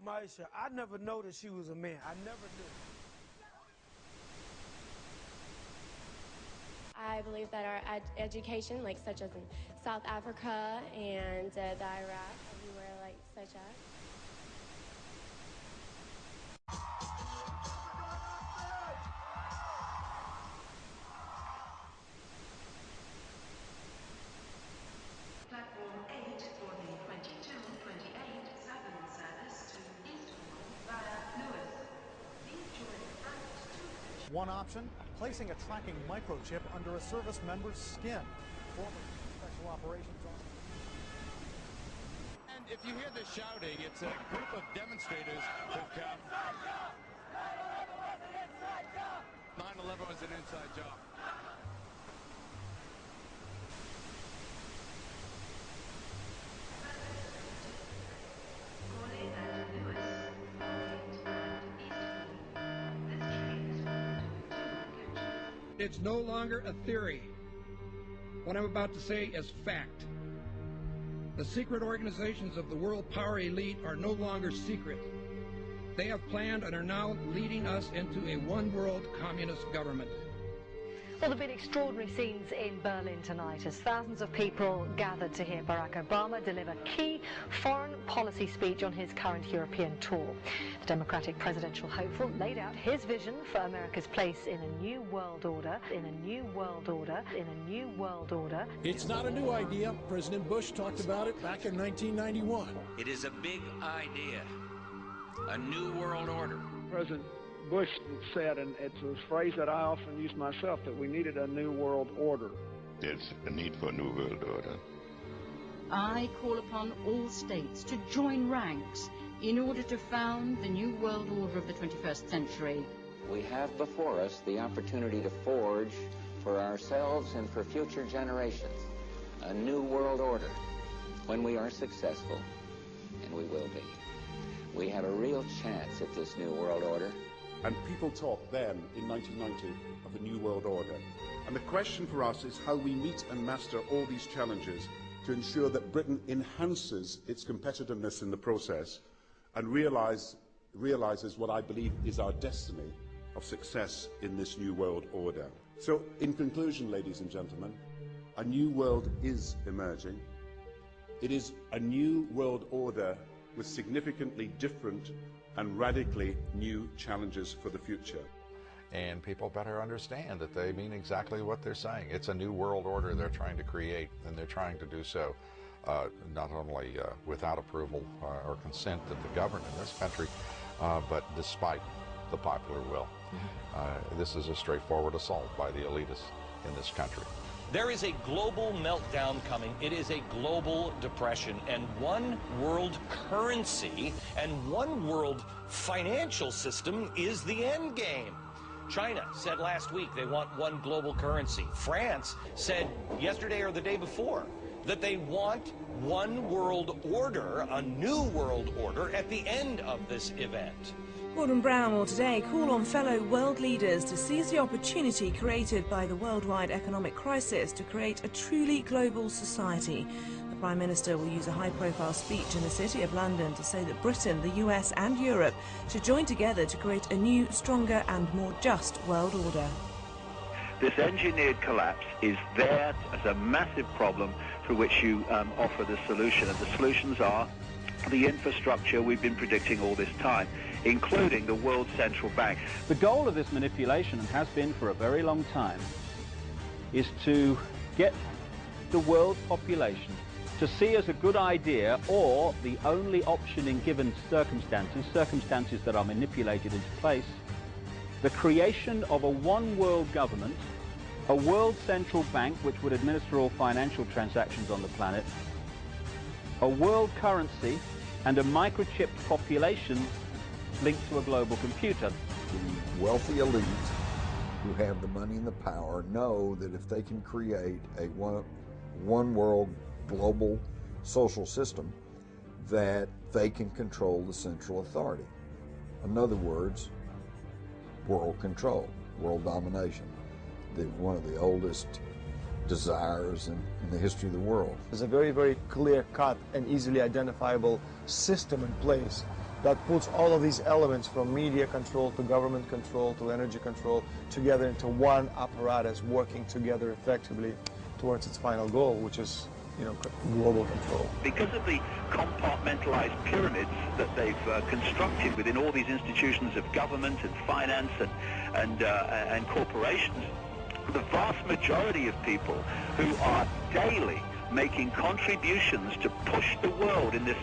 Maisha, I never noticed she was a man. I never knew. I believe that our education, like such as in South Africa and the Iraq, everywhere like such as. Platform 8 for the 2228 Southern service to Eastbourne via Lewis. Please join the front 2 One option, placing a tracking microchip under a service member's skin. Former Special Operations Officer. And if you hear the shouting, it's a group of demonstrators who've come. 9/11 was an inside job. It's no longer a theory. What I'm about to say is fact. The secret organizations of the world power elite are no longer secret. They have planned and are now leading us into a one-world communist government. Well, there have been extraordinary scenes in Berlin tonight as thousands of people gathered to hear Barack Obama deliver key foreign policy speech on his current European tour. The Democratic presidential hopeful laid out his vision for America's place in a new world order, in a new world order, in a new world order. It's not a new idea. President Bush talked about it back in 1991. It is a big idea, a new world order. President Bush said, and it's a phrase that I often use myself, that we needed a new world order. There's a need for a new world order. I call upon all states to join ranks in order to found the new world order of the 21st century. We have before us the opportunity to forge for ourselves and for future generations a new world order. When we are successful, and we will be, we have a real chance at this new world order. And people talked then, in 1990, of a new world order. And the question for us is how we meet and master all these challenges to ensure that Britain enhances its competitiveness in the process and realizes what I believe is our destiny of success in this new world order. So, in conclusion, ladies and gentlemen, a new world is emerging. It is a new world order with significantly different and radically new challenges for the future. And people better understand that they mean exactly what they're saying. It's a new world order they're trying to create, and they're trying to do so not only without approval or consent of the governed in this country, but despite the popular will. This is a straightforward assault by the elitists in this country. There is a global meltdown coming. It is a global depression, and one world currency and one world financial system is the end game. China said last week they want one global currency. France said yesterday or the day before that they want one world order, a new world order, at the end of this event. Gordon Brown will today call on fellow world leaders to seize the opportunity created by the worldwide economic crisis to create a truly global society. The Prime Minister will use a high-profile speech in the City of London to say that Britain, the US and Europe should join together to create a new, stronger and more just world order. This engineered collapse is there as a massive problem for which you offer the solution, and the solutions are the infrastructure we've been predicting all this time, including the World Central Bank. The goal of this manipulation, and has been for a very long time, is to get the world population to see as a good idea, or the only option in given circumstances that are manipulated into place, the creation of a one-world government, a world central bank which would administer all financial transactions on the planet, a world currency, and a microchipped population linked to a global computer. The wealthy elite who have the money and the power know that if they can create a one world global social system, that they can control the central authority. In other words, world control, world domination, one of the oldest desires in the history of the world. There's a very, very clear-cut and easily identifiable system in place that puts all of these elements from media control to government control to energy control together into one apparatus working together effectively towards its final goal, which is, you know, global control. Because of the compartmentalized pyramids that they've constructed within all these institutions of government and finance and corporations, the vast majority of people who are daily making contributions to push the world in this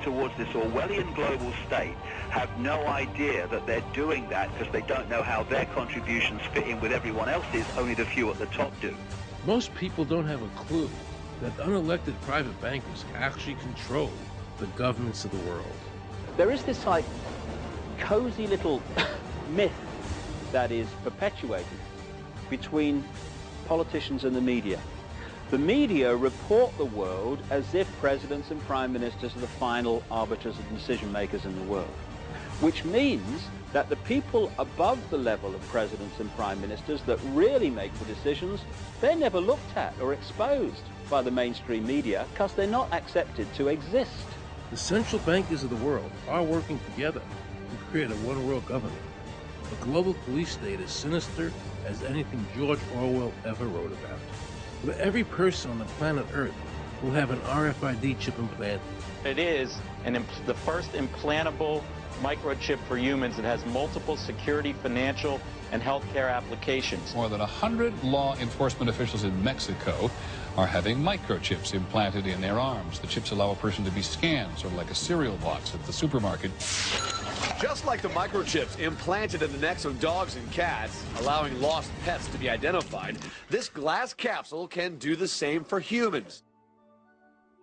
towards this Orwellian global state have no idea that they're doing that because they don't know how their contributions fit in with everyone else's. Only the few at the top do. Most people don't have a clue that unelected private bankers actually control the governments of the world. There is this like cozy little myth that is perpetuated between politicians and the media. The media report the world as if presidents and prime ministers are the final arbiters and decision makers in the world, which means that the people above the level of presidents and prime ministers that really make the decisions, they're never looked at or exposed by the mainstream media because they're not accepted to exist. The central bankers of the world are working together to create a one-world government. A global police state as sinister as anything George Orwell ever wrote about. Where every person on the planet Earth will have an RFID chip implanted. It is the first implantable microchip for humans that has multiple security, financial, and healthcare applications. More than 100 law enforcement officials in Mexico are having microchips implanted in their arms. The chips allow a person to be scanned, sort of like a cereal box at the supermarket. Just like the microchips implanted in the necks of dogs and cats, allowing lost pets to be identified, this glass capsule can do the same for humans.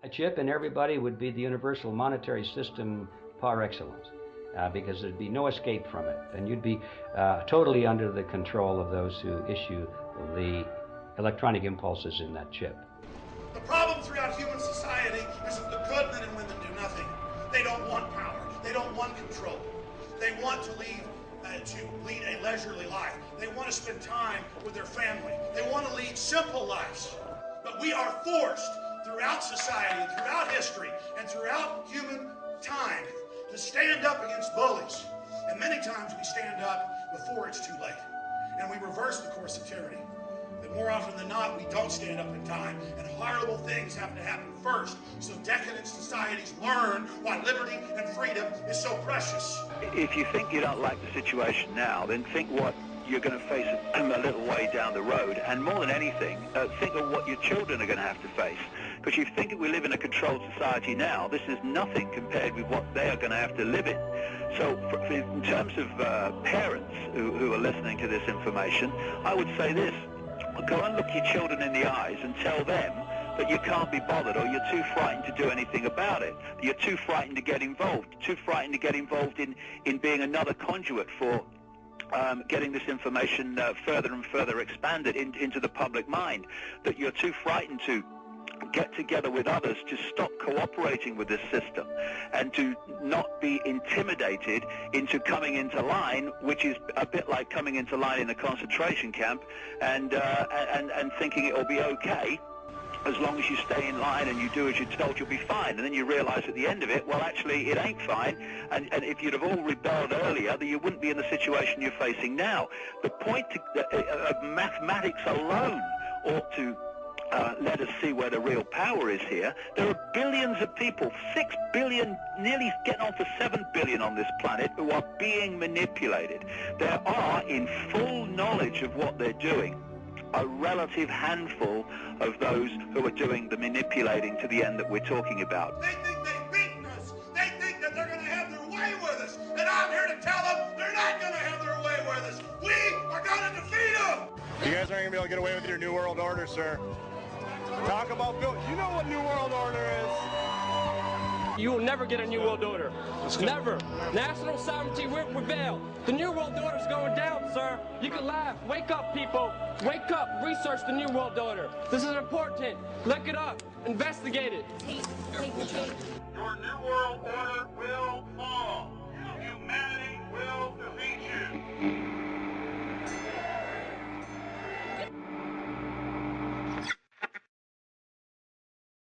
A chip in everybody would be the universal monetary system par excellence, because there'd be no escape from it, and you'd be totally under the control of those who issue the electronic impulses in that chip. The problem throughout human society is that the good men and women do nothing. They don't want power. They don't want control. They want to lead a leisurely life. They want to spend time with their family. They want to lead simple lives. But we are forced throughout society and throughout history and throughout human time to stand up against bullies. And many times we stand up before it's too late. And we reverse the course of tyranny. But more often than not, we don't stand up in time, and horrible things have to happen first, so decadent societies learn why liberty and freedom is so precious. If you think you don't like the situation now, then think what you're going to face a little way down the road, and more than anything, think of what your children are going to have to face. Because you think we live in a controlled society now, this is nothing compared with what they are going to have to live in. So in terms of parents who are listening to this information, I would say this: go and look your children in the eyes and tell them that you can't be bothered, or you're too frightened to do anything about it. You're too frightened to get involved, in being another conduit for getting this information further and further expanded into the public mind, that you're too frightened to get together with others to stop cooperating with this system and to not be intimidated into coming into line, which is a bit like coming into line in a concentration camp and thinking it'll be okay. As long as you stay in line and you do as you're told, you'll be fine. And then you realize at the end of it, well, actually, it ain't fine. And if you'd have all rebelled earlier, then you wouldn't be in the situation you're facing now. The point of mathematics alone ought to let us see where the real power is here. There are billions of people, 6 billion, nearly getting on for 7 billion on this planet, who are being manipulated. There are, in full knowledge of what they're doing, a relative handful of those who are doing the manipulating to the end that we're talking about. They think they've beaten us. They think that they're going to have their way with us. And I'm here to tell them they're not going to have their way with us. We are going to defeat them. You guys aren't going to be able to get away with your New World Order, sir. Talk about Bill. You know what New World Order is. You will never get a New World Order. Never. National sovereignty will prevail. The New World Order is going down, sir. You can laugh. Wake up, people. Wake up. Research the New World Order. This is important. Look it up. Investigate it. Your New World Order will fall. Humanity will defeat